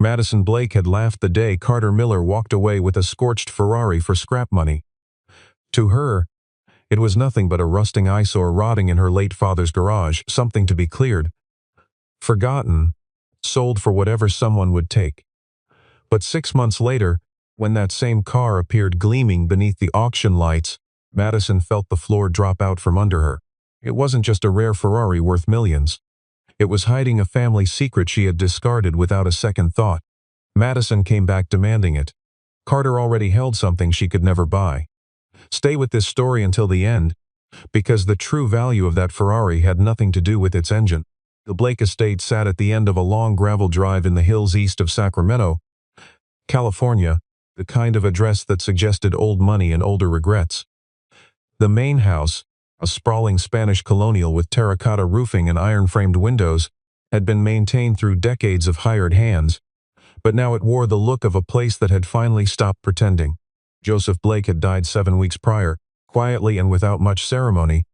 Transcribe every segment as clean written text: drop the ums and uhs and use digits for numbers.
Madison Blake had laughed the day Carter Miller walked away with a scorched Ferrari for scrap money. To her, it was nothing but a rusting eyesore rotting in her late father's garage, something to be cleared, forgotten, sold for whatever someone would take. But 6 months later, when that same car appeared gleaming beneath the auction lights, Madison felt the floor drop out from under her. It wasn't just a rare Ferrari worth millions. It was hiding a family secret she had discarded without a second thought. Madison came back demanding it. Carter already held something she could never buy. Stay with this story until the end, because the true value of that Ferrari had nothing to do with its engine. The Blake estate sat at the end of a long gravel drive in the hills east of Sacramento, California, the kind of address that suggested old money and older regrets. The main house, a sprawling Spanish colonial with terracotta roofing and iron-framed windows, had been maintained through decades of hired hands, but now it wore the look of a place that had finally stopped pretending. Joseph Blake had died 7 weeks prior, quietly and without much ceremony,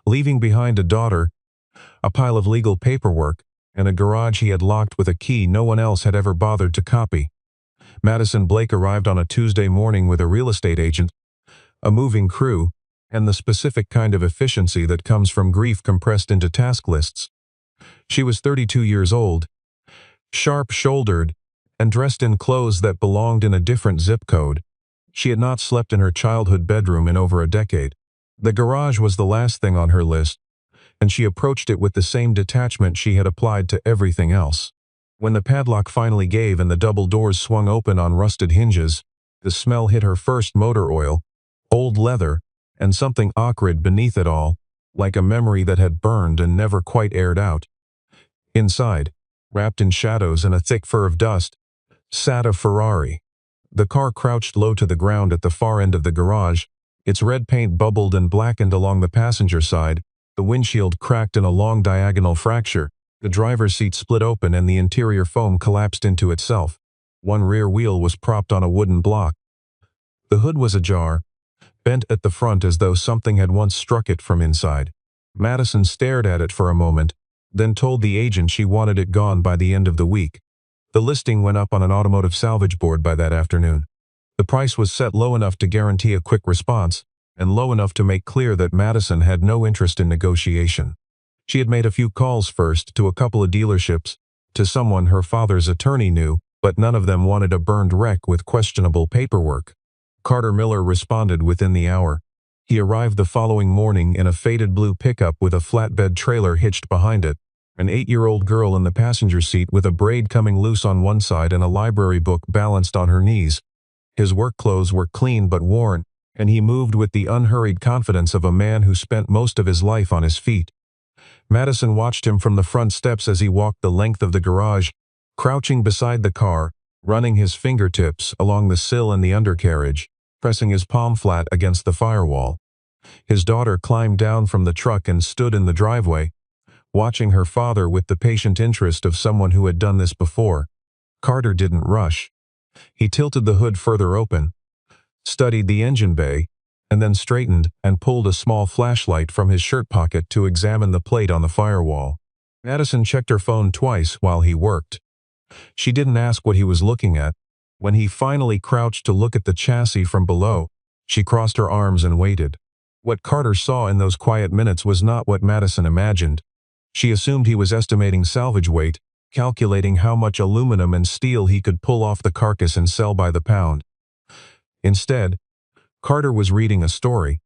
leaving behind a daughter, a pile of legal paperwork, and a garage he had locked with a key no one else had ever bothered to copy. Madison Blake arrived on a Tuesday morning with a real estate agent, a moving crew, and the specific kind of efficiency that comes from grief compressed into task lists. She was 32 years old, sharp-shouldered, and dressed in clothes that belonged in a different zip code. She had not slept in her childhood bedroom in over a decade. The garage was the last thing on her list, and she approached it with the same detachment she had applied to everything else. When the padlock finally gave and the double doors swung open on rusted hinges, the smell hit her first: motor oil, old leather, and something acrid beneath it all, like a memory that had burned and never quite aired out. Inside, wrapped in shadows and a thick fur of dust, sat a Ferrari. The car crouched low to the ground at the far end of the garage. Its red paint bubbled and blackened along the passenger side, the windshield cracked in a long diagonal fracture, the driver's seat split open and the interior foam collapsed into itself. One rear wheel was propped on a wooden block. The hood was ajar, bent at the front as though something had once struck it from inside. Madison stared at it for a moment, then told the agent she wanted it gone by the end of the week. The listing went up on an automotive salvage board by that afternoon. The price was set low enough to guarantee a quick response, and low enough to make clear that Madison had no interest in negotiation. She had made a few calls first to a couple of dealerships, to someone her father's attorney knew, but none of them wanted a burned wreck with questionable paperwork. Carter Miller responded within the hour. He arrived the following morning in a faded blue pickup with a flatbed trailer hitched behind it, an 8-year-old girl in the passenger seat with a braid coming loose on one side and a library book balanced on her knees. His work clothes were clean but worn, and he moved with the unhurried confidence of a man who spent most of his life on his feet. Madison watched him from the front steps as he walked the length of the garage, crouching beside the car, running his fingertips along the sill and the undercarriage, pressing his palm flat against the firewall. His daughter climbed down from the truck and stood in the driveway, watching her father with the patient interest of someone who had done this before. Carter didn't rush. He tilted the hood further open, studied the engine bay, and then straightened and pulled a small flashlight from his shirt pocket to examine the plate on the firewall. Madison checked her phone twice while he worked. She didn't ask what he was looking at. When he finally crouched to look at the chassis from below, she crossed her arms and waited. What Carter saw in those quiet minutes was not what Madison imagined. She assumed he was estimating salvage weight, calculating how much aluminum and steel he could pull off the carcass and sell by the pound. Instead, Carter was reading a story.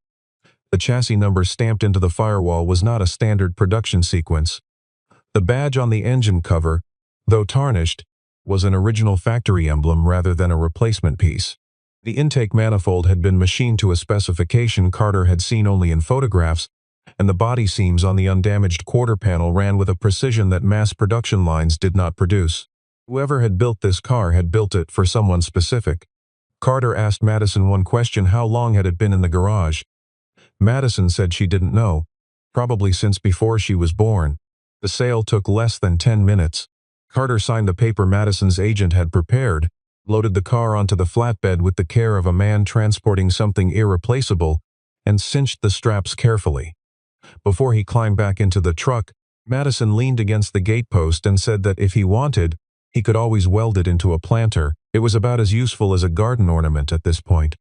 The chassis number stamped into the firewall was not a standard production sequence. The badge on the engine cover, though tarnished, was an original factory emblem rather than a replacement piece. The intake manifold had been machined to a specification Carter had seen only in photographs, and the body seams on the undamaged quarter panel ran with a precision that mass production lines did not produce. Whoever had built this car had built it for someone specific. Carter asked Madison one question: how long had it been in the garage? Madison said she didn't know, probably since before she was born. The sale took less than 10 minutes. Carter signed the paper Madison's agent had prepared, loaded the car onto the flatbed with the care of a man transporting something irreplaceable, and cinched the straps carefully. Before he climbed back into the truck, Madison leaned against the gatepost and said that if he wanted, He could always weld it into a planter. It was about as useful as a garden ornament at this point.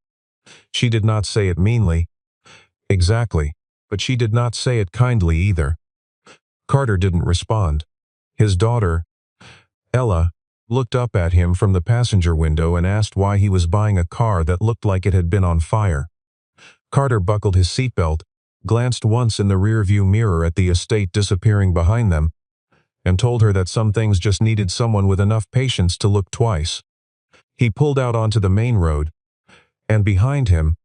She did not say it meanly. Exactly. But she did not say it kindly either. Carter didn't respond. His daughter, Ella, looked up at him from the passenger window and asked why he was buying a car that looked like it had been on fire. Carter buckled his seatbelt, glanced once in the rearview mirror at the estate disappearing behind them, and told her that some things just needed someone with enough patience to look twice. He pulled out onto the main road, and behind him,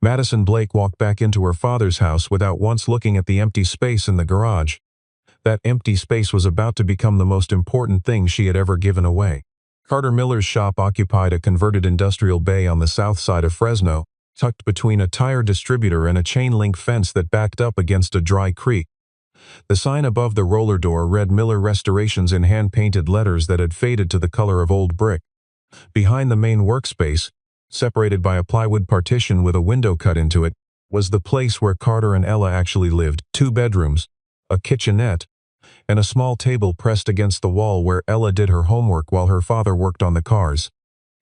Madison Blake walked back into her father's house without once looking at the empty space in the garage. That empty space was about to become the most important thing she had ever given away. Carter Miller's shop occupied a converted industrial bay on the south side of Fresno, tucked between a tire distributor and a chain-link fence that backed up against a dry creek. The sign above the roller door read Miller Restorations in hand-painted letters that had faded to the color of old brick. Behind the main workspace, separated by a plywood partition with a window cut into it, was the place where Carter and Ella actually lived: 2 bedrooms, a kitchenette, and a small table pressed against the wall where Ella did her homework while her father worked on the cars.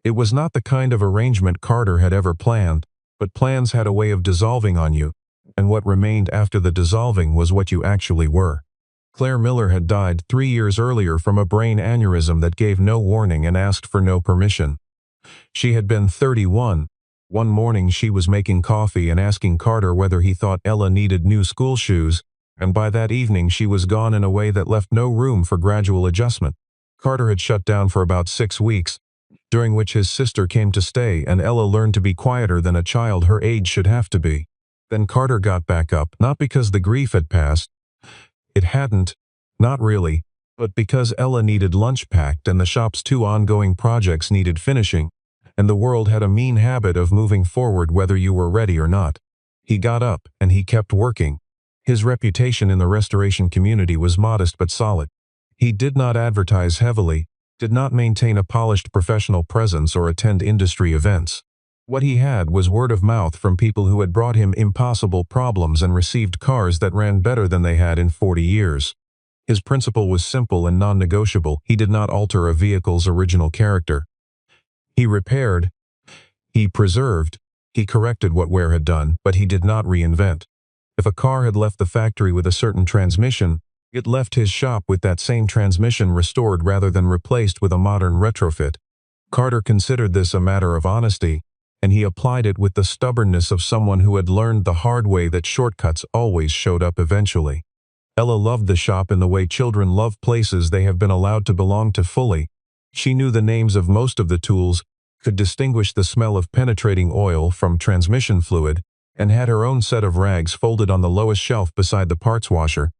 It was not the kind of arrangement Carter had ever planned, but plans had a way of dissolving on you, and what remained after the dissolving was what you actually were. Claire Miller had died 3 years earlier from a brain aneurysm that gave no warning and asked for no permission. She had been 31. One morning she was making coffee and asking Carter whether he thought Ella needed new school shoes, and by that evening she was gone in a way that left no room for gradual adjustment. Carter had shut down for about 6 weeks, during which his sister came to stay, and Ella learned to be quieter than a child her age should have to be. Then Carter got back up, not because the grief had passed. It hadn't, not really, but because Ella needed lunch packed and the shop's 2 ongoing projects needed finishing, and the world had a mean habit of moving forward whether you were ready or not. He got up, and he kept working. His reputation in the restoration community was modest but solid. He did not advertise heavily, did not maintain a polished professional presence or attend industry events. What he had was word of mouth from people who had brought him impossible problems and received cars that ran better than they had in 40 years. His principle was simple and non-negotiable. He did not alter a vehicle's original character. He repaired, he preserved, he corrected what wear had done, but he did not reinvent. If a car had left the factory with a certain transmission, it left his shop with that same transmission restored rather than replaced with a modern retrofit. Carter considered this a matter of honesty, and he applied it with the stubbornness of someone who had learned the hard way that shortcuts always showed up eventually. Ella loved the shop in the way children love places they have been allowed to belong to fully. She knew the names of most of the tools, could distinguish the smell of penetrating oil from transmission fluid, and had her own set of rags folded on the lowest shelf beside the parts washer.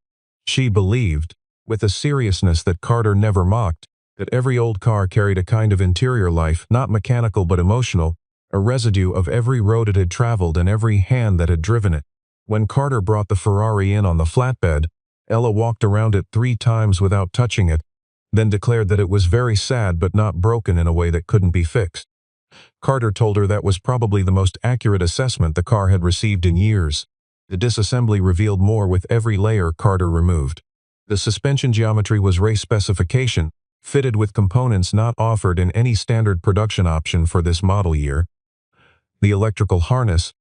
She believed, with a seriousness that Carter never mocked, that every old car carried a kind of interior life, not mechanical but emotional, a residue of every road it had traveled and every hand that had driven it. When Carter brought the Ferrari in on the flatbed, Ella walked around it 3 times without touching it, then declared that it was very sad but not broken in a way that couldn't be fixed. Carter told her that was probably the most accurate assessment the car had received in years. The disassembly revealed more with every layer Carter removed. The suspension geometry was race specification, fitted with components not offered in any standard production option for this model year. The electrical harness,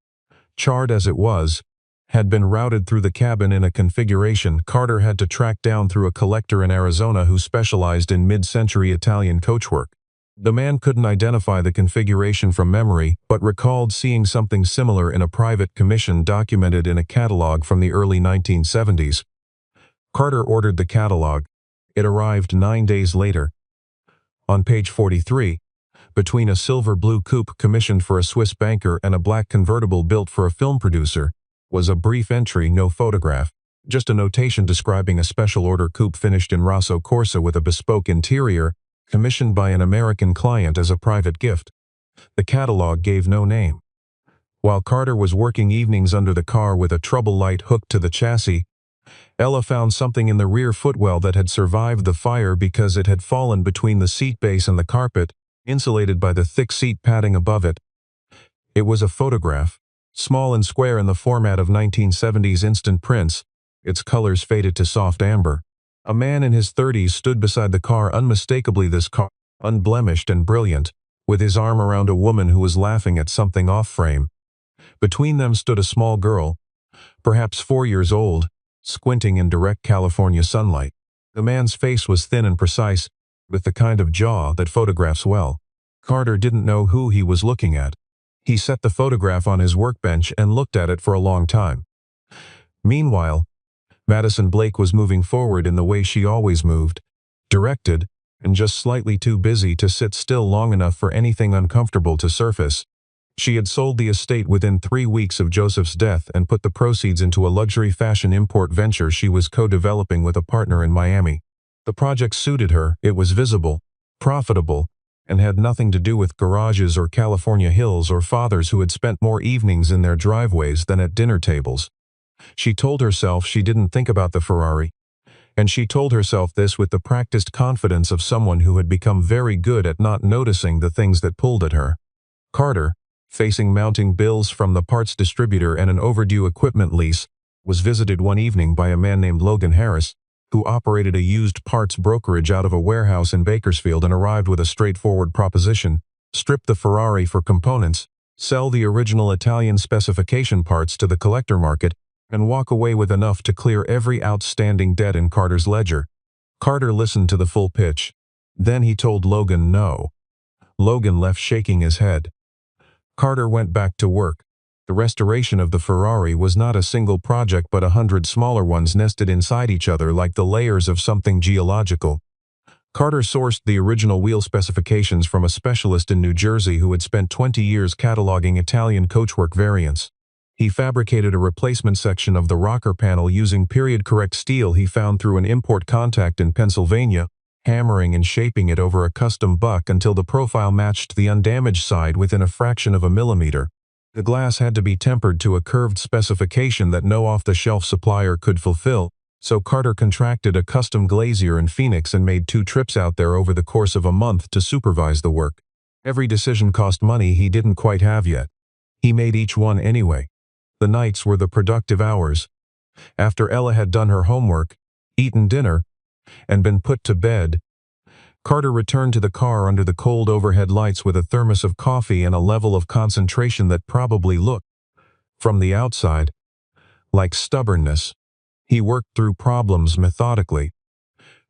charred as it was, had been routed through the cabin in a configuration Carter had to track down through a collector in Arizona who specialized in mid-century Italian coachwork. The man couldn't identify the configuration from memory, but recalled seeing something similar in a private commission documented in a catalog from the early 1970s. Carter ordered the catalog. It arrived 9 days later. On page 43, between a silver-blue coupe commissioned for a Swiss banker and a black convertible built for a film producer, was a brief entry, no photograph, just a notation describing a special order coupe finished in Rosso Corsa with a bespoke interior, commissioned by an American client as a private gift. The catalog gave no name. While Carter was working evenings under the car with a trouble light hooked to the chassis, Ella found something in the rear footwell that had survived the fire because it had fallen between the seat base and the carpet, insulated by the thick seat padding above it. It was a photograph, small and square in the format of 1970s instant prints, its colors faded to soft amber. A man in his 30s stood beside the car, unmistakably this car, unblemished and brilliant, with his arm around a woman who was laughing at something off-frame. Between them stood a small girl, perhaps 4 years old, squinting in direct California sunlight. The man's face was thin and precise, with the kind of jaw that photographs well. Carter didn't know who he was looking at. He set the photograph on his workbench and looked at it for a long time. Meanwhile, Madison Blake was moving forward in the way she always moved, directed, and just slightly too busy to sit still long enough for anything uncomfortable to surface. She had sold the estate within 3 weeks of Joseph's death and put the proceeds into a luxury fashion import venture she was co-developing with a partner in Miami. The project suited her, it was visible, profitable, and had nothing to do with garages or California hills or fathers who had spent more evenings in their driveways than at dinner tables. She told herself she didn't think about the Ferrari, and she told herself this with the practiced confidence of someone who had become very good at not noticing the things that pulled at her. Carter, facing mounting bills from the parts distributor and an overdue equipment lease, was visited one evening by a man named Logan Harris, who operated a used parts brokerage out of a warehouse in Bakersfield and arrived with a straightforward proposition: strip the Ferrari for components, sell the original Italian specification parts to the collector market, and walk away with enough to clear every outstanding debt in Carter's ledger. Carter listened to the full pitch. Then he told Logan no. Logan left shaking his head. Carter went back to work. The restoration of the Ferrari was not a single project but 100 smaller ones nested inside each other like the layers of something geological. Carter sourced the original wheel specifications from a specialist in New Jersey who had spent 20 years cataloging Italian coachwork variants. He fabricated a replacement section of the rocker panel using period-correct steel he found through an import contact in Pennsylvania, hammering and shaping it over a custom buck until the profile matched the undamaged side within a fraction of a millimeter. The glass had to be tempered to a curved specification that no off-the-shelf supplier could fulfill, so Carter contracted a custom glazier in Phoenix and made 2 trips out there over the course of a month to supervise the work. Every decision cost money he didn't quite have yet. He made each one anyway. The nights were the productive hours. After Ella had done her homework, eaten dinner, and been put to bed, Carter returned to the car under the cold overhead lights with a thermos of coffee and a level of concentration that probably looked, from the outside, like stubbornness. He worked through problems methodically.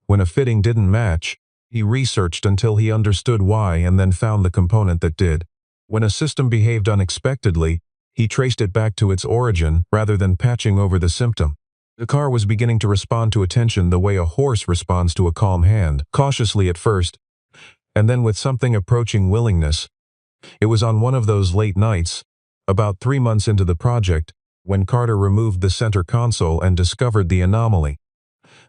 When a fitting didn't match, he researched until he understood why and then found the component that did. When a system behaved unexpectedly, he traced it back to its origin rather than patching over the symptom. The car was beginning to respond to attention the way a horse responds to a calm hand, cautiously at first, and then with something approaching willingness. It was on one of those late nights, about 3 months into the project, when Carter removed the center console and discovered the anomaly.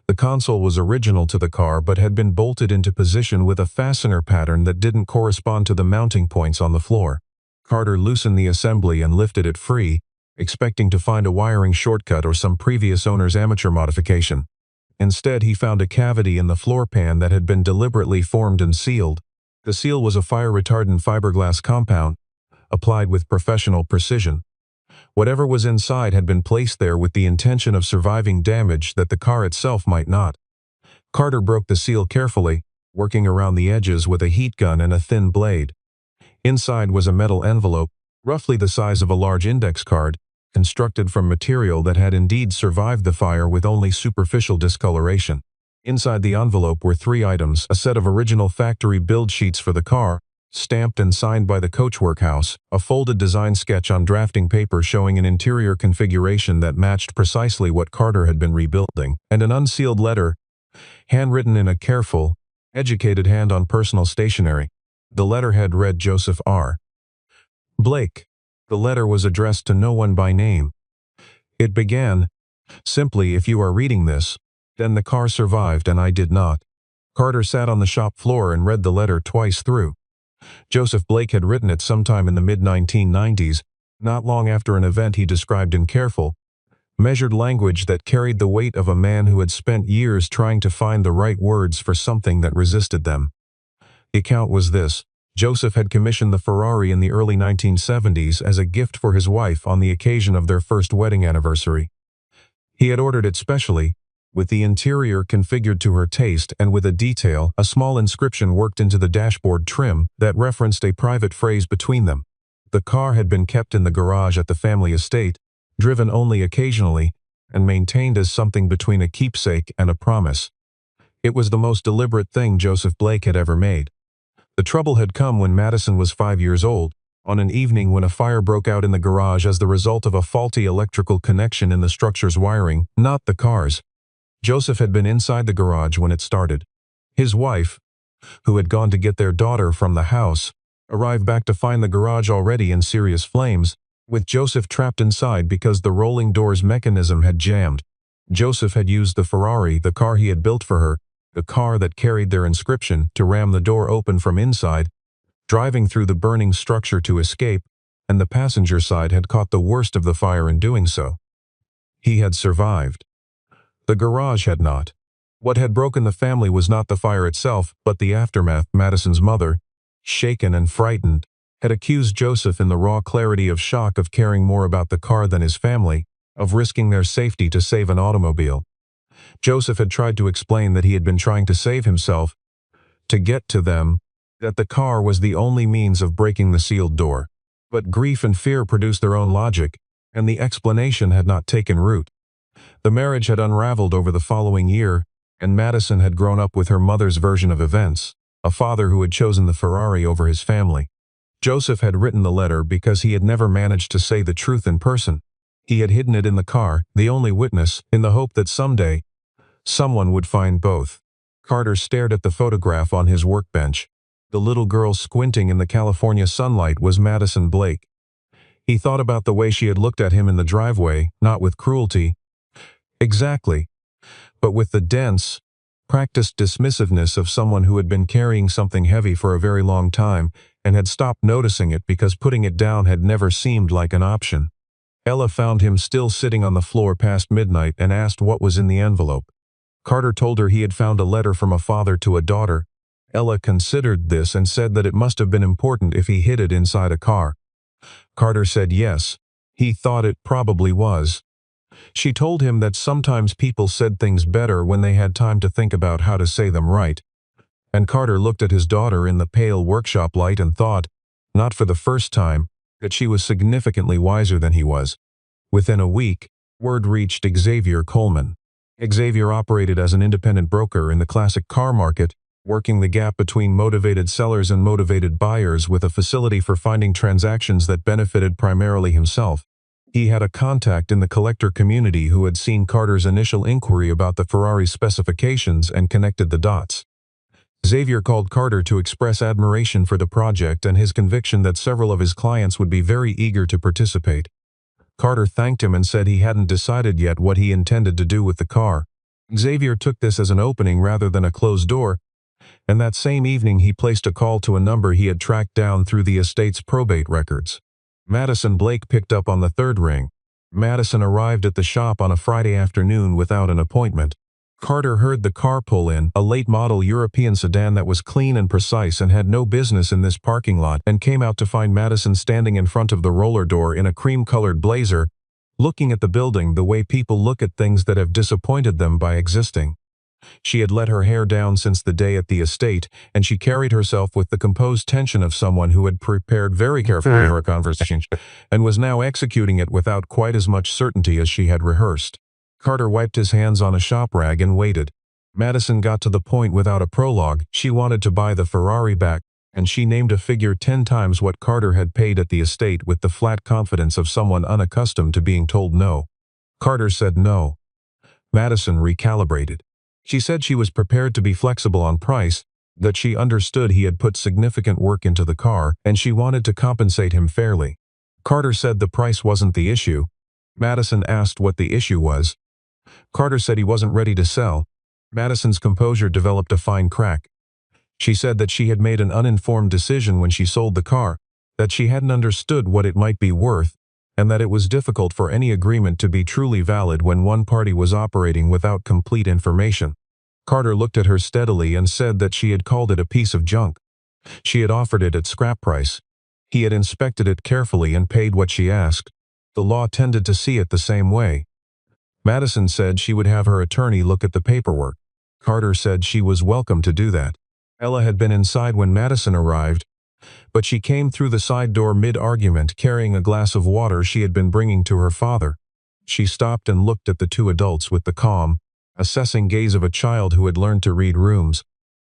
The console was original to the car but had been bolted into position with a fastener pattern that didn't correspond to the mounting points on the floor. Carter loosened the assembly and lifted it free, expecting to find a wiring shortcut or some previous owner's amateur modification. Instead, he found a cavity in the floor pan that had been deliberately formed and sealed. The seal was a fire-retardant fiberglass compound, applied with professional precision. Whatever was inside had been placed there with the intention of surviving damage that the car itself might not. Carter broke the seal carefully, working around the edges with a heat gun and a thin blade. Inside was a metal envelope, roughly the size of a large index card, constructed from material that had indeed survived the fire with only superficial discoloration. Inside the envelope were 3 items: a set of original factory build sheets for the car, stamped and signed by the coachwork house, a folded design sketch on drafting paper showing an interior configuration that matched precisely what Carter had been rebuilding, and an unsealed letter, handwritten in a careful, educated hand on personal stationery. The letterhead read Joseph R. Blake. The letter was addressed to no one by name. It began, "Simply, if you are reading this, then the car survived and I did not." Carter sat on the shop floor and read the letter twice through. Joseph Blake had written it sometime in the mid-1990s, not long after an event he described in careful, measured language that carried the weight of a man who had spent years trying to find the right words for something that resisted them. The account was this: Joseph had commissioned the Ferrari in the early 1970s as a gift for his wife on the occasion of their first wedding anniversary. He had ordered it specially, with the interior configured to her taste and with a small inscription worked into the dashboard trim that referenced a private phrase between them. The car had been kept in the garage at the family estate, driven only occasionally, and maintained as something between a keepsake and a promise. It was the most deliberate thing Joseph Blake had ever made. The trouble had come when Madison was 5 years old, on an evening when a fire broke out in the garage as the result of a faulty electrical connection in the structure's wiring, not the car's. Joseph had been inside the garage when it started. His wife, who had gone to get their daughter from the house, arrived back to find the garage already in serious flames, with Joseph trapped inside because the rolling doors mechanism had jammed. Joseph had used the Ferrari, the car he had built for her, the car that carried their inscription, to ram the door open from inside, driving through the burning structure to escape, and the passenger side had caught the worst of the fire in doing so. He had survived. The garage had not. What had broken the family was not the fire itself, but the aftermath. Madison's mother, shaken and frightened, had accused Joseph in the raw clarity of shock of caring more about the car than his family, of risking their safety to save an automobile. Joseph had tried to explain that he had been trying to save himself, to get to them, that the car was the only means of breaking the sealed door. But grief and fear produced their own logic, and the explanation had not taken root. The marriage had unraveled over the following year, and Madison had grown up with her mother's version of events, a father who had chosen the Ferrari over his family. Joseph had written the letter because he had never managed to say the truth in person. He had hidden it in the car, the only witness, in the hope that someday, someone would find both. Carter stared at the photograph on his workbench. The little girl squinting in the California sunlight was Madison Blake. He thought about the way she had looked at him in the driveway, not with cruelty, exactly, but with the dense, practiced dismissiveness of someone who had been carrying something heavy for a very long time and had stopped noticing it because putting it down had never seemed like an option. Ella found him still sitting on the floor past midnight and asked what was in the envelope. Carter told her he had found a letter from a father to a daughter. Ella considered this and said that it must have been important if he hid it inside a car. Carter said yes, he thought it probably was. She told him that sometimes people said things better when they had time to think about how to say them right. And Carter looked at his daughter in the pale workshop light and thought, not for the first time, that she was significantly wiser than he was. Within a week, word reached Xavier Coleman. Xavier operated as an independent broker in the classic car market, working the gap between motivated sellers and motivated buyers with a facility for finding transactions that benefited primarily himself. He had a contact in the collector community who had seen Carter's initial inquiry about the Ferrari specifications and connected the dots. Xavier called Carter to express admiration for the project and his conviction that several of his clients would be very eager to participate. Carter thanked him and said he hadn't decided yet what he intended to do with the car. Xavier took this as an opening rather than a closed door, and that same evening he placed a call to a number he had tracked down through the estate's probate records. Madison Blake picked up on the third ring. Madison arrived at the shop on a Friday afternoon without an appointment. Carter heard the car pull in, a late-model European sedan that was clean and precise and had no business in this parking lot, and came out to find Madison standing in front of the roller door in a cream-colored blazer, looking at the building the way people look at things that have disappointed them by existing. She had let her hair down since the day at the estate, and she carried herself with the composed tension of someone who had prepared very carefully her conversation, and was now executing it without quite as much certainty as she had rehearsed. Carter wiped his hands on a shop rag and waited. Madison got to the point without a prologue. She wanted to buy the Ferrari back, and she named a figure 10 times what Carter had paid at the estate with the flat confidence of someone unaccustomed to being told no. Carter said no. Madison recalibrated. She said she was prepared to be flexible on price, that she understood he had put significant work into the car, and she wanted to compensate him fairly. Carter said the price wasn't the issue. Madison asked what the issue was. Carter said he wasn't ready to sell. Madison's composure developed a fine crack. She said that she had made an uninformed decision when she sold the car, that she hadn't understood what it might be worth, and that it was difficult for any agreement to be truly valid when one party was operating without complete information. Carter looked at her steadily and said that she had called it a piece of junk. She had offered it at scrap price. He had inspected it carefully and paid what she asked. The law tended to see it the same way. Madison said she would have her attorney look at the paperwork. Carter said she was welcome to do that. Ella had been inside when Madison arrived, but she came through the side door mid-argument carrying a glass of water she had been bringing to her father. She stopped and looked at the two adults with the calm, assessing gaze of a child who had learned to read rooms.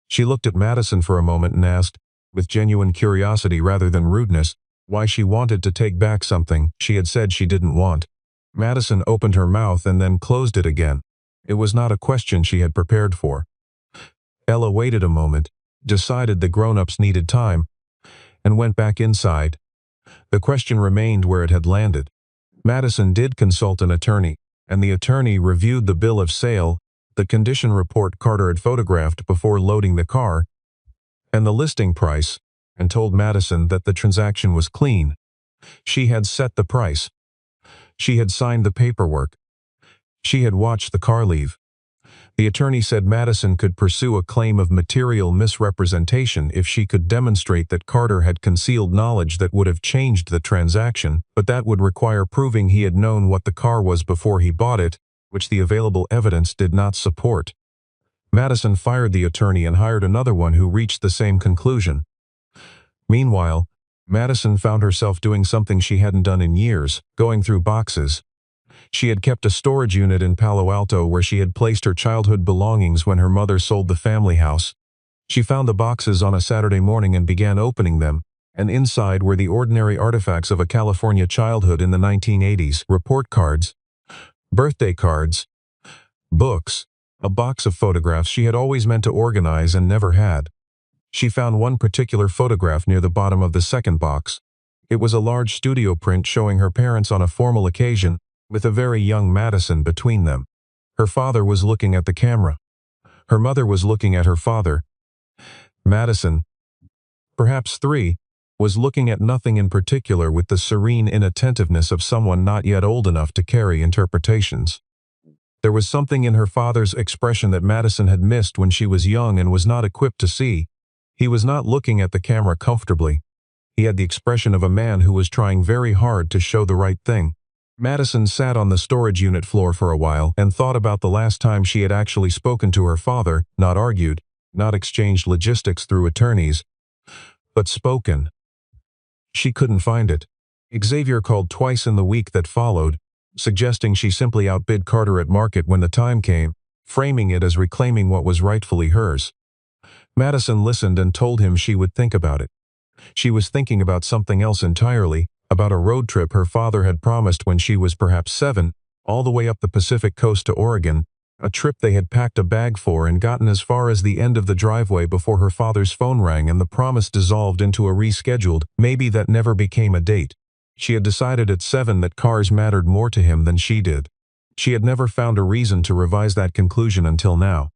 She looked at Madison for a moment and asked, with genuine curiosity rather than rudeness, why she wanted to take back something she had said she didn't want. Madison opened her mouth and then closed it again. It was not a question she had prepared for. Ella waited a moment, decided the grown-ups needed time, and went back inside. The question remained where it had landed. Madison did consult an attorney, and the attorney reviewed the bill of sale, the condition report Carter had photographed before loading the car, and the listing price, and told Madison that the transaction was clean. She had set the price. She had signed the paperwork. She had watched the car leave. The attorney said Madison could pursue a claim of material misrepresentation if she could demonstrate that Carter had concealed knowledge that would have changed the transaction, but that would require proving he had known what the car was before he bought it, which the available evidence did not support. Madison fired the attorney and hired another one who reached the same conclusion. Meanwhile, Madison found herself doing something she hadn't done in years, going through boxes. She had kept a storage unit in Palo Alto where she had placed her childhood belongings when her mother sold the family house. She found the boxes on a Saturday morning and began opening them, and inside were the ordinary artifacts of a California childhood in the 1980s: report cards, birthday cards, books, a box of photographs she had always meant to organize and never had. She found one particular photograph near the bottom of the second box. It was a large studio print showing her parents on a formal occasion, with a very young Madison between them. Her father was looking at the camera. Her mother was looking at her father. Madison, perhaps 3, was looking at nothing in particular with the serene inattentiveness of someone not yet old enough to carry interpretations. There was something in her father's expression that Madison had missed when she was young and was not equipped to see. He was not looking at the camera comfortably. He had the expression of a man who was trying very hard to show the right thing. Madison sat on the storage unit floor for a while and thought about the last time she had actually spoken to her father, not argued, not exchanged logistics through attorneys, but spoken. She couldn't find it. Xavier called twice in the week that followed, suggesting she simply outbid Carter at market when the time came, framing it as reclaiming what was rightfully hers. Madison listened and told him she would think about it. She was thinking about something else entirely, about a road trip her father had promised when she was perhaps 7, all the way up the Pacific coast to Oregon, a trip they had packed a bag for and gotten as far as the end of the driveway before her father's phone rang and the promise dissolved into a rescheduled, maybe that never became a date. She had decided at 7 that cars mattered more to him than she did. She had never found a reason to revise that conclusion until now.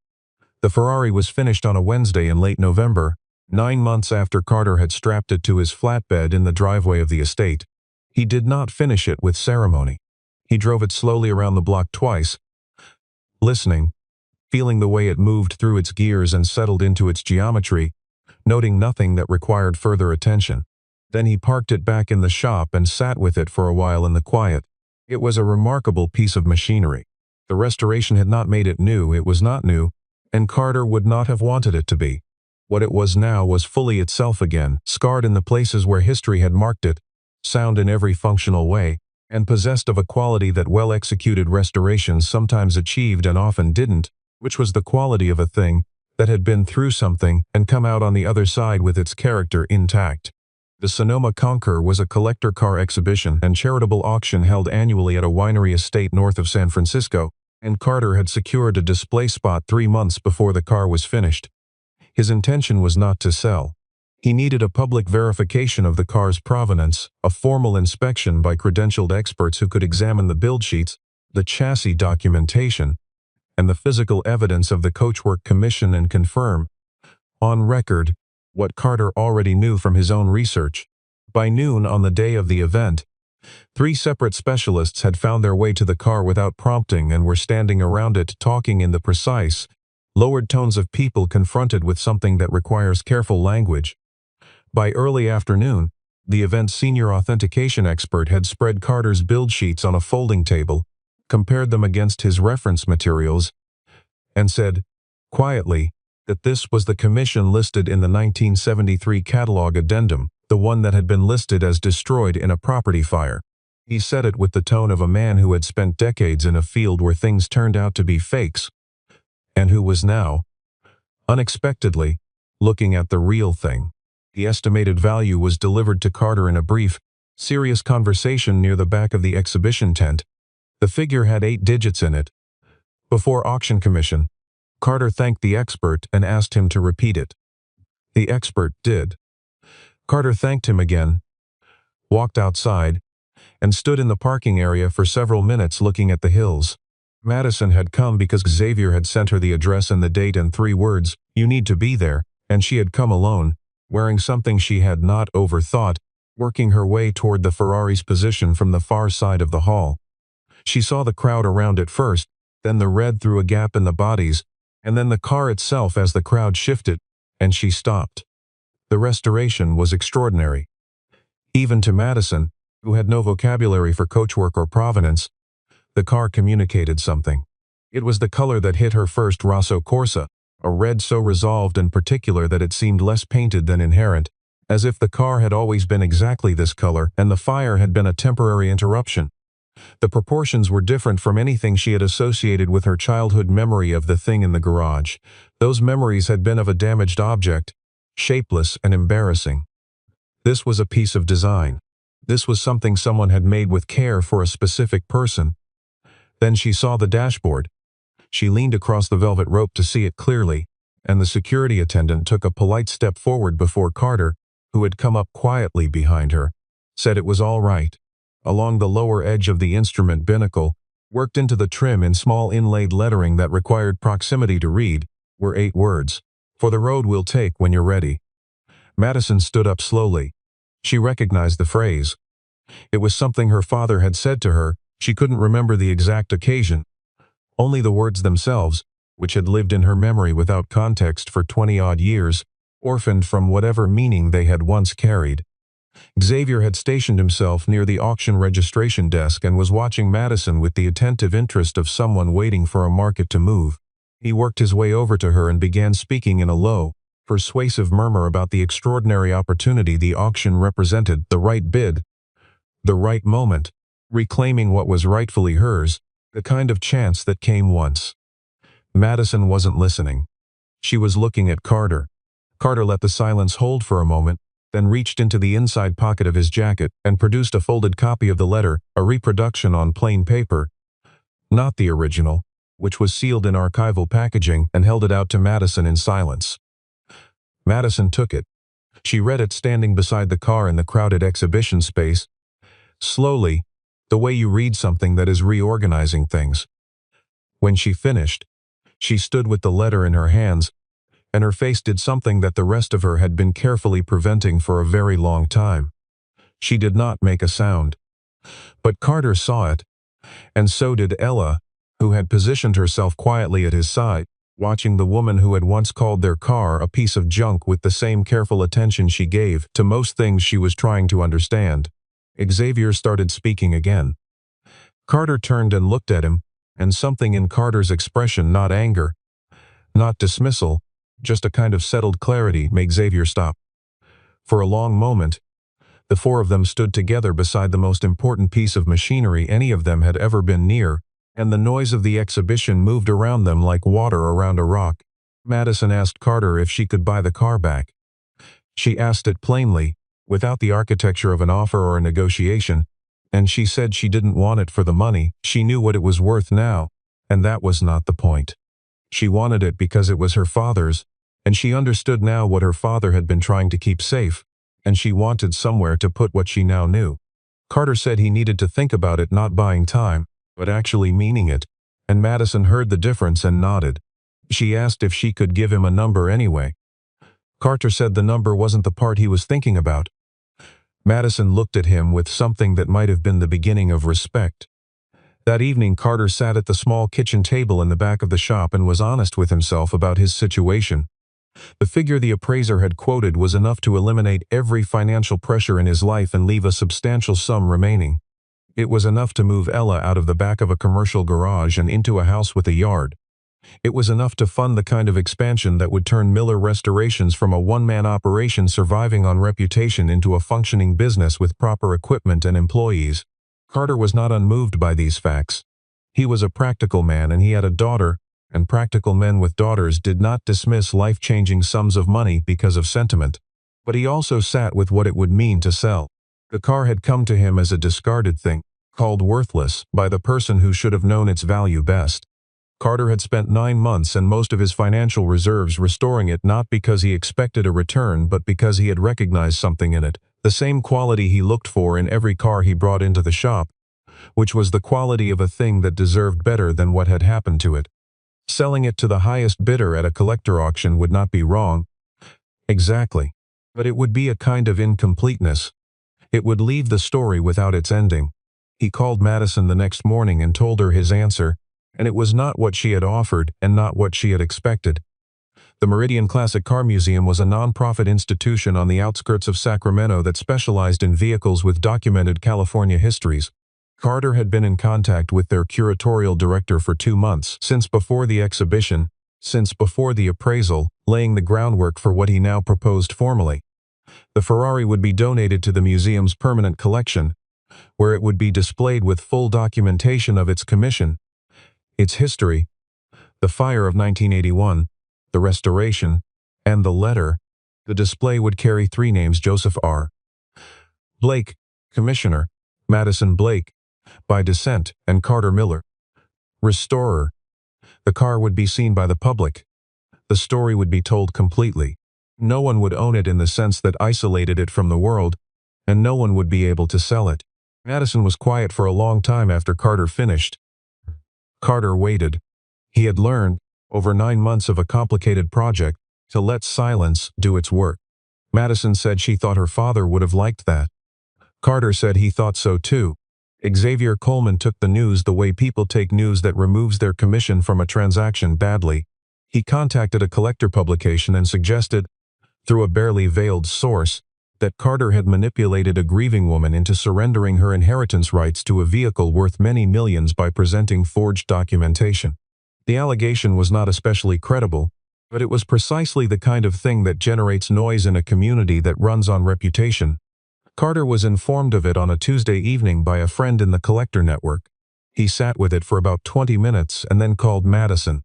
The Ferrari was finished on a Wednesday in late November, 9 months after Carter had strapped it to his flatbed in the driveway of the estate. He did not finish it with ceremony. He drove it slowly around the block twice, listening, feeling the way it moved through its gears and settled into its geometry, noting nothing that required further attention. Then he parked it back in the shop and sat with it for a while in the quiet. It was a remarkable piece of machinery. The restoration had not made it new, it was not new, and Carter would not have wanted it to be. What it was now was fully itself again, scarred in the places where history had marked it, sound in every functional way, and possessed of a quality that well-executed restorations sometimes achieved and often didn't, which was the quality of a thing that had been through something and come out on the other side with its character intact. The Sonoma Concours was a collector car exhibition and charitable auction held annually at a winery estate north of San Francisco, and Carter had secured a display spot 3 months before the car was finished. His intention was not to sell. He needed a public verification of the car's provenance, a formal inspection by credentialed experts who could examine the build sheets, the chassis documentation, and the physical evidence of the coachwork commission and confirm, on record, what Carter already knew from his own research. By noon on the day of the event, 3 separate specialists had found their way to the car without prompting and were standing around it talking in the precise, lowered tones of people confronted with something that requires careful language. By early afternoon, the event's senior authentication expert had spread Carter's build sheets on a folding table, compared them against his reference materials, and said, quietly, that this was the commission listed in the 1973 catalog addendum, the one that had been listed as destroyed in a property fire. He said it with the tone of a man who had spent decades in a field where things turned out to be fakes, and who was now, unexpectedly, looking at the real thing. The estimated value was delivered to Carter in a brief, serious conversation near the back of the exhibition tent. The figure had 8 digits in it. Before auction commission, Carter thanked the expert and asked him to repeat it. The expert did. Carter thanked him again, walked outside, and stood in the parking area for several minutes looking at the hills. Madison had come because Xavier had sent her the address and the date and 3 words, "You need to be there," and she had come alone, wearing something she had not overthought, working her way toward the Ferrari's position from the far side of the hall. She saw the crowd around it first, then the red through a gap in the bodies, and then the car itself as the crowd shifted, and she stopped. The restoration was extraordinary. Even to Madison, who had no vocabulary for coachwork or provenance, the car communicated something. It was the color that hit her first Rosso Corsa, a red so resolved and particular that it seemed less painted than inherent, as if the car had always been exactly this color and the fire had been a temporary interruption. The proportions were different from anything she had associated with her childhood memory of the thing in the garage. Those memories had been of a damaged object, shapeless and embarrassing. This was a piece of design. This was something someone had made with care for a specific person. Then she saw the dashboard. She leaned across the velvet rope to see it clearly, and the security attendant took a polite step forward before Carter, who had come up quietly behind her, said it was all right. Along the lower edge of the instrument binnacle, worked into the trim in small inlaid lettering that required proximity to read, were 8 words. "For the road we'll take when you're ready." Madison stood up slowly. She recognized the phrase. It was something her father had said to her. She couldn't remember the exact occasion. Only the words themselves, which had lived in her memory without context for 20-odd years, orphaned from whatever meaning they had once carried. Xavier had stationed himself near the auction registration desk and was watching Madison with the attentive interest of someone waiting for a market to move. He worked his way over to her and began speaking in a low, persuasive murmur about the extraordinary opportunity the auction represented, the right bid, the right moment, reclaiming what was rightfully hers, the kind of chance that came once. Madison wasn't listening. She was looking at Carter. Carter let the silence hold for a moment, then reached into the inside pocket of his jacket and produced a folded copy of the letter, a reproduction on plain paper, not the original, which was sealed in archival packaging, and held it out to Madison in silence. Madison took it. She read it standing beside the car in the crowded exhibition space. Slowly, the way you read something that is reorganizing things. When she finished, she stood with the letter in her hands, and her face did something that the rest of her had been carefully preventing for a very long time. She did not make a sound. But Carter saw it, and so did Ella, who had positioned herself quietly at his side, watching the woman who had once called their car a piece of junk with the same careful attention she gave to most things she was trying to understand. Xavier started speaking again. Carter turned and looked at him, and something in Carter's expression, not anger, not dismissal, just a kind of settled clarity, made Xavier stop. For a long moment, the 4 of them stood together beside the most important piece of machinery any of them had ever been near, and the noise of the exhibition moved around them like water around a rock. Madison asked Carter if she could buy the car back. She asked it plainly, without the architecture of an offer or a negotiation, and she said she didn't want it for the money. She knew what it was worth now, and that was not the point. She wanted it because it was her father's, and she understood now what her father had been trying to keep safe, and she wanted somewhere to put what she now knew. Carter said he needed to think about it, not buying time, but actually meaning it, and Madison heard the difference and nodded. She asked if she could give him a number anyway. Carter said the number wasn't the part he was thinking about. Madison looked at him with something that might have been the beginning of respect. That evening Carter sat at the small kitchen table in the back of the shop and was honest with himself about his situation. The figure the appraiser had quoted was enough to eliminate every financial pressure in his life and leave a substantial sum remaining. It was enough to move Ella out of the back of a commercial garage and into a house with a yard. It was enough to fund the kind of expansion that would turn Miller Restorations from a one-man operation surviving on reputation into a functioning business with proper equipment and employees. Carter was not unmoved by these facts. He was a practical man and he had a daughter, and practical men with daughters did not dismiss life-changing sums of money because of sentiment. But he also sat with what it would mean to sell. The car had come to him as a discarded thing, called worthless, by the person who should have known its value best. Carter had spent 9 months and most of his financial reserves restoring it, not because he expected a return but because he had recognized something in it, the same quality he looked for in every car he brought into the shop, which was the quality of a thing that deserved better than what had happened to it. Selling it to the highest bidder at a collector auction would not be wrong. Exactly. But it would be a kind of incompleteness. It would leave the story without its ending. He called Madison the next morning and told her his answer, and it was not what she had offered and not what she had expected. The Meridian Classic Car Museum was a non-profit institution on the outskirts of Sacramento that specialized in vehicles with documented California histories. Carter had been in contact with their curatorial director for 2 months, since before the exhibition, since before the appraisal, laying the groundwork for what he now proposed formally. The Ferrari would be donated to the museum's permanent collection, where it would be displayed with full documentation of its commission, its history, the fire of 1981, the restoration, and the letter. The display would carry 3 names: Joseph R. Blake, Commissioner, Madison Blake, by descent, and Carter Miller, Restorer. The car would be seen by the public. The story would be told completely. No one would own it in the sense that isolated it from the world, and no one would be able to sell it. Madison was quiet for a long time after Carter finished. Carter waited. He had learned, over 9 months of a complicated project, to let silence do its work. Madison said she thought her father would have liked that. Carter said he thought so too. Xavier Coleman took the news the way people take news that removes their commission from a transaction badly. He contacted a collector publication and suggested, through a barely veiled source, that Carter had manipulated a grieving woman into surrendering her inheritance rights to a vehicle worth many millions by presenting forged documentation. The allegation was not especially credible, but it was precisely the kind of thing that generates noise in a community that runs on reputation. Carter was informed of it on a Tuesday evening by a friend in the collector network. He sat with it for about 20 minutes and then called Madison.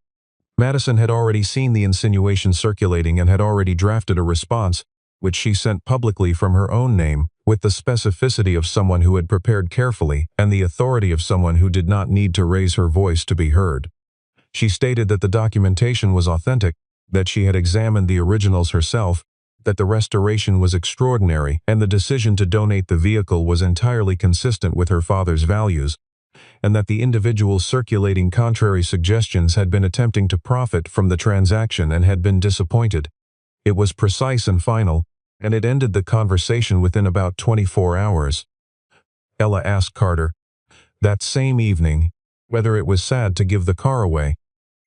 Madison had already seen the insinuation circulating and had already drafted a response, which she sent publicly from her own name, with the specificity of someone who had prepared carefully and the authority of someone who did not need to raise her voice to be heard. She stated that the documentation was authentic, that she had examined the originals herself, that the restoration was extraordinary, and the decision to donate the vehicle was entirely consistent with her father's values, and that the individuals circulating contrary suggestions had been attempting to profit from the transaction and had been disappointed. It was precise and final, and it ended the conversation within about 24 hours. Ella asked Carter, that same evening, whether it was sad to give the car away.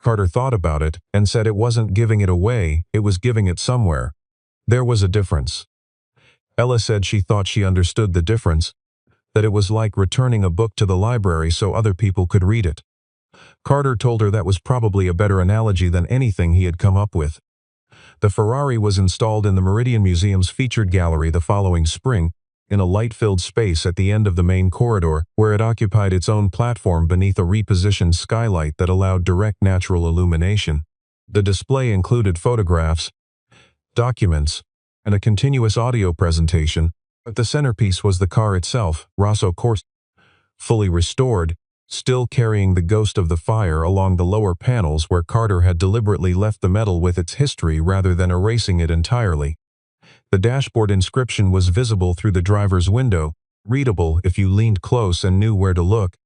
Carter thought about it and said it wasn't giving it away, it was giving it somewhere. There was a difference. Ella said she thought she understood the difference, that it was like returning a book to the library so other people could read it. Carter told her that was probably a better analogy than anything he had come up with. The Ferrari was installed in the Meridian Museum's featured gallery the following spring, in a light-filled space at the end of the main corridor, where it occupied its own platform beneath a repositioned skylight that allowed direct natural illumination. The display included photographs, documents, and a continuous audio presentation, but the centerpiece was the car itself, Rosso Corsa, fully restored, still carrying the ghost of the fire along the lower panels where Carter had deliberately left the metal with its history rather than erasing it entirely. The dashboard inscription was visible through the driver's window, readable if you leaned close and knew where to look.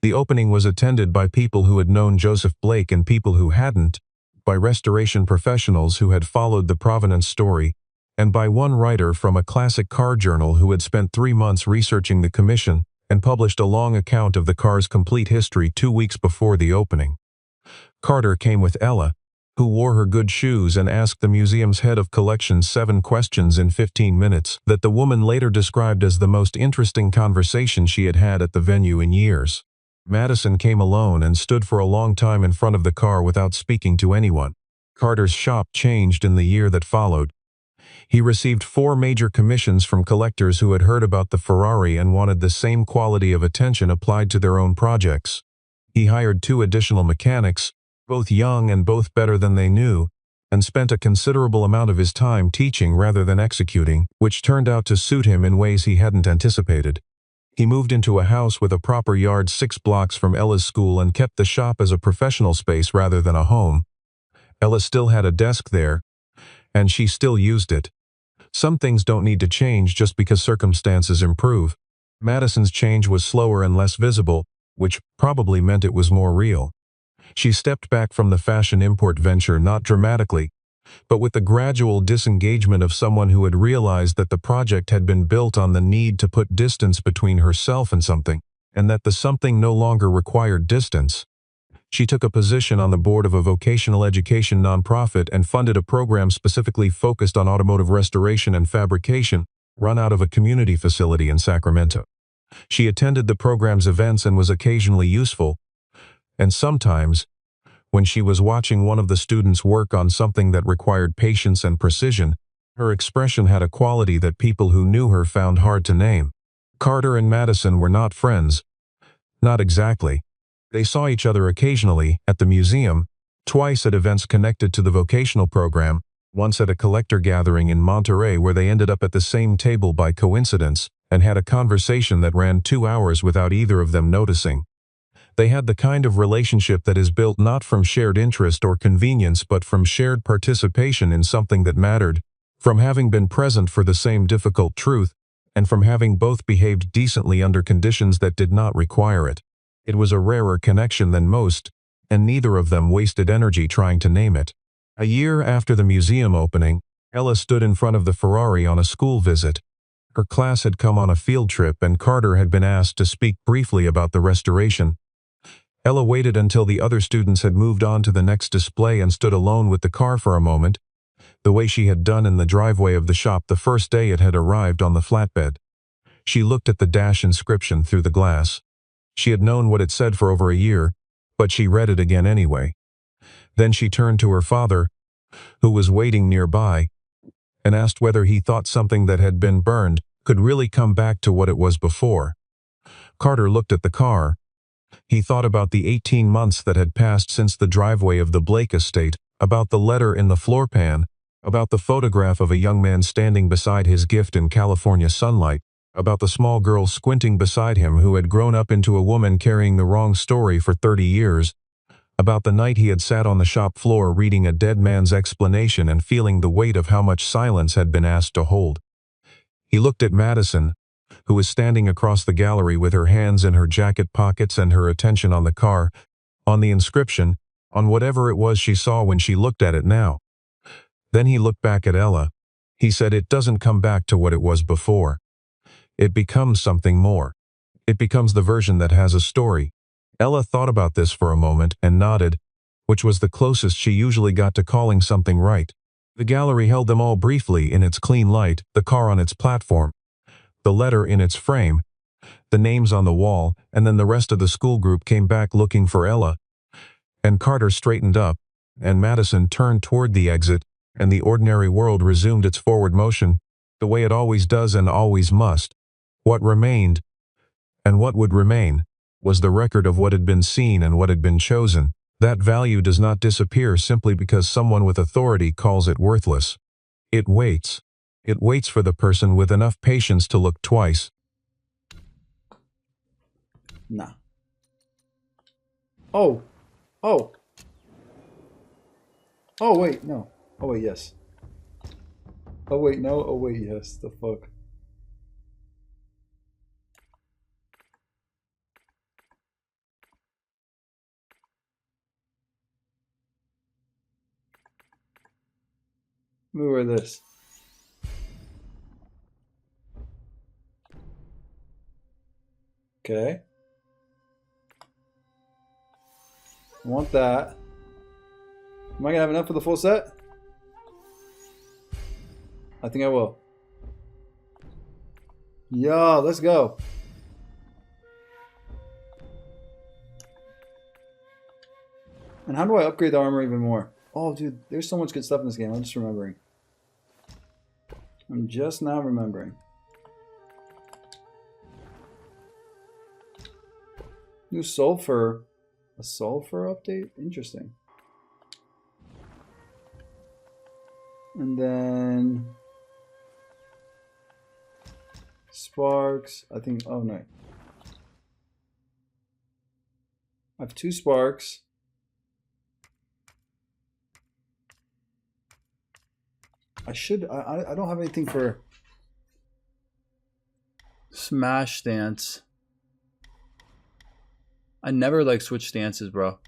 The opening was attended by people who had known Joseph Blake and people who hadn't, by restoration professionals who had followed the provenance story, and by one writer from a classic car journal who had spent 3 months researching the commission and published a long account of the car's complete history 2 weeks before the opening. Carter came with Ella, who wore her good shoes and asked the museum's head of collections 7 questions in 15 minutes that the woman later described as the most interesting conversation she had had at the venue in years. Madison came alone and stood for a long time in front of the car without speaking to anyone. Carter's shop changed in the year that followed. He received 4 major commissions from collectors who had heard about the Ferrari and wanted the same quality of attention applied to their own projects. He hired 2 additional mechanics, both young and both better than they knew, and spent a considerable amount of his time teaching rather than executing, which turned out to suit him in ways he hadn't anticipated. He moved into a house with a proper yard 6 blocks from Ella's school and kept the shop as a professional space rather than a home. Ella still had a desk there, and she still used it. Some things don't need to change just because circumstances improve. Madison's change was slower and less visible, which probably meant it was more real. She stepped back from the fashion import venture not dramatically, but with the gradual disengagement of someone who had realized that the project had been built on the need to put distance between herself and something, and that the something no longer required distance. She took a position on the board of a vocational education nonprofit and funded a program specifically focused on automotive restoration and fabrication, run out of a community facility in Sacramento. She attended the program's events and was occasionally useful, and sometimes, when she was watching one of the students work on something that required patience and precision, her expression had a quality that people who knew her found hard to name. Carter and Madison were not friends. Not exactly. They saw each other occasionally, at the museum, twice at events connected to the vocational program, once at a collector gathering in Monterey where they ended up at the same table by coincidence, and had a conversation that ran 2 hours without either of them noticing. They had the kind of relationship that is built not from shared interest or convenience but from shared participation in something that mattered, from having been present for the same difficult truth, and from having both behaved decently under conditions that did not require it. It was a rarer connection than most, and neither of them wasted energy trying to name it. A year after the museum opening, Ella stood in front of the Ferrari on a school visit. Her class had come on a field trip and Carter had been asked to speak briefly about the restoration. Ella waited until the other students had moved on to the next display and stood alone with the car for a moment, the way she had done in the driveway of the shop the first day it had arrived on the flatbed. She looked at the dash inscription through the glass. She had known what it said for over a year, but she read it again anyway. Then she turned to her father, who was waiting nearby, and asked whether he thought something that had been burned could really come back to what it was before. Carter looked at the car. He thought about the 18 months that had passed since the driveway of the Blake estate, about the letter in the floor pan, about the photograph of a young man standing beside his gift in California sunlight, about the small girl squinting beside him who had grown up into a woman carrying the wrong story for 30 years, about the night he had sat on the shop floor reading a dead man's explanation and feeling the weight of how much silence had been asked to hold. He looked at Madison, who was standing across the gallery with her hands in her jacket pockets and her attention on the car, on the inscription, on whatever it was she saw when she looked at it now. Then he looked back at Ella. He said, "It doesn't come back to what it was before. It becomes something more. It becomes the version that has a story." Ella thought about this for a moment and nodded, which was the closest she usually got to calling something right. The gallery held them all briefly in its clean light, the car on its platform, the letter in its frame, the names on the wall, and then the rest of the school group came back looking for Ella. And Carter straightened up, and Madison turned toward the exit, and the ordinary world resumed its forward motion, the way it always does and always must. What remained, and what would remain, was the record of what had been seen and what had been chosen. That value does not disappear simply because someone with authority calls it worthless. It waits. It waits for the person with enough patience to look twice. Nah. Oh. Oh. Oh, wait, no. Oh, wait, yes. Oh, wait, no. Oh, wait, yes. The fuck. Let me wear this. Okay. I want that. Am I gonna have enough for the full set? I think I will. Yo, let's go. And how do I upgrade the armor even more? Oh, dude, there's so much good stuff in this game. I'm just remembering. I'm just now remembering. New sulfur. A sulfur update? Interesting. And then sparks. I think, oh no. I have 2 sparks. I don't have anything for smash stance. I never like switch stances, bro.